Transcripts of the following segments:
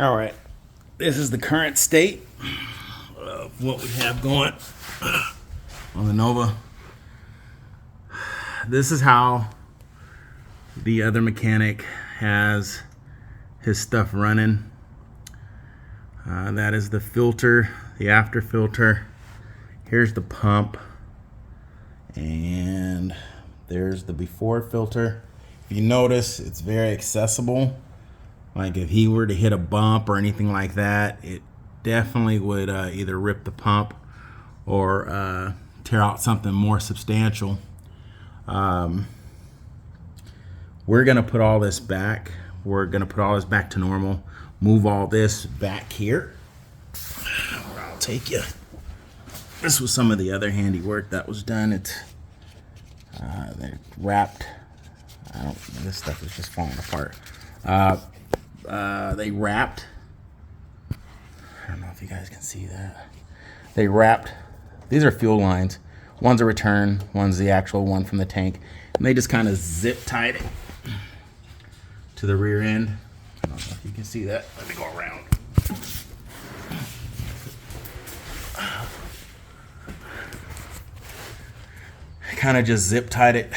All right, this is the current state of what we have going on the Nova. This is how the other mechanic has his stuff running. That is the filter, the after filter. Here's the pump, and there's the before filter. If you notice, it's very accessible. Like if he were to hit a bump or anything like that, it definitely would either rip the pump or tear out something more substantial. We're gonna put all this back. We're gonna put all this back to normal. Move all this back here. Where I'll take you. This was some of the other handiwork that was done. It's they wrapped. This stuff is just falling apart. They wrapped. I don't know if you guys can see that. They wrapped. These are fuel lines. One's a return. One's the actual one from the tank. And they just kind of zip tied it to the rear end. I don't know if you can see that. Let me go around. Kind of just zip tied it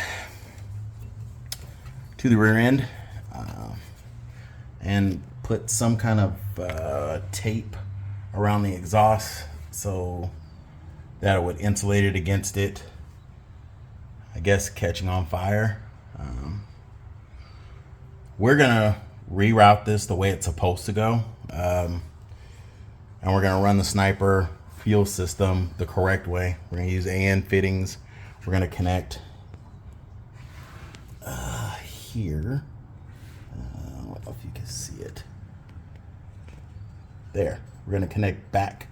to the rear end and put some kind of tape around the exhaust so that it would insulate it against it, I guess, catching on fire. We're gonna reroute this the way it's supposed to go, and we're gonna run the Sniper fuel system the correct way. We're gonna use AN fittings. We're gonna connect here. I don't know if you can see it. There. We're gonna connect back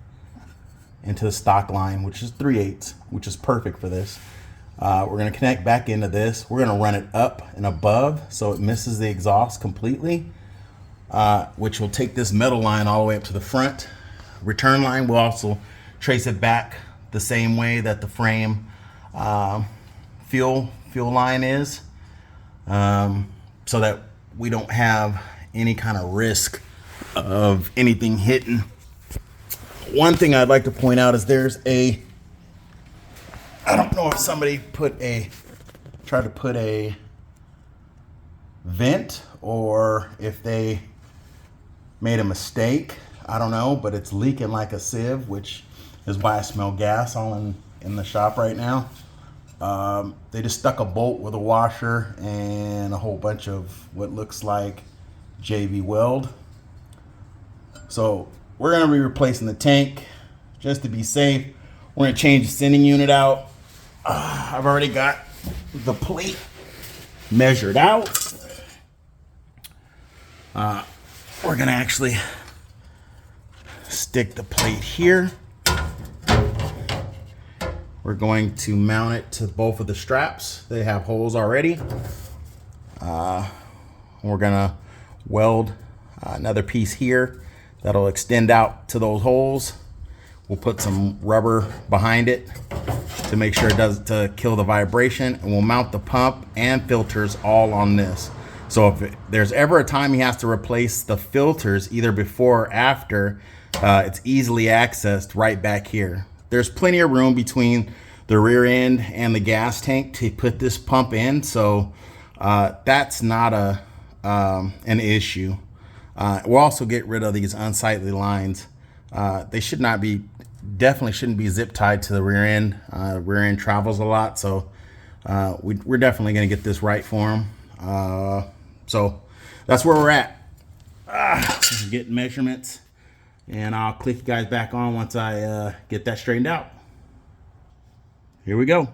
into the stock line, which is 3/8, which is perfect for this. We're gonna connect back into this. We're gonna run it up and above so it misses the exhaust completely, which will take this metal line all the way up to the front. Return line will also trace it back the same way that the frame fuel line is, so that we don't have any kind of risk of anything hitting. One thing I'd like to point out is there's a, I don't know if somebody tried to put a vent or if they made a mistake. I don't know, but it's leaking like a sieve, which is why I smell gas all in the shop right now. They just stuck a bolt with a washer and a whole bunch of what looks like JV weld. So we're gonna be replacing the tank just to be safe. We're gonna change the sending unit out. I've already got the plate measured out. We're gonna actually stick the plate here. We're going to mount it to both of the straps. They have holes already. We're gonna weld another piece here that'll extend out to those holes. We'll put some rubber behind it to make sure it does, to kill the vibration, and we'll mount the pump and filters all on this. So if there's ever a time he has to replace the filters, either before or after, it's easily accessed right back here. There's plenty of room between the rear end and the gas tank to put this pump in, so that's not an issue. We'll also get rid of these unsightly lines. They should not be, definitely shouldn't be zip tied to the rear end. Rear end travels a lot, so we're definitely going to get this right for them. So that's where we're at. Just getting measurements, and I'll click you guys back on once I get that straightened out. Here we go.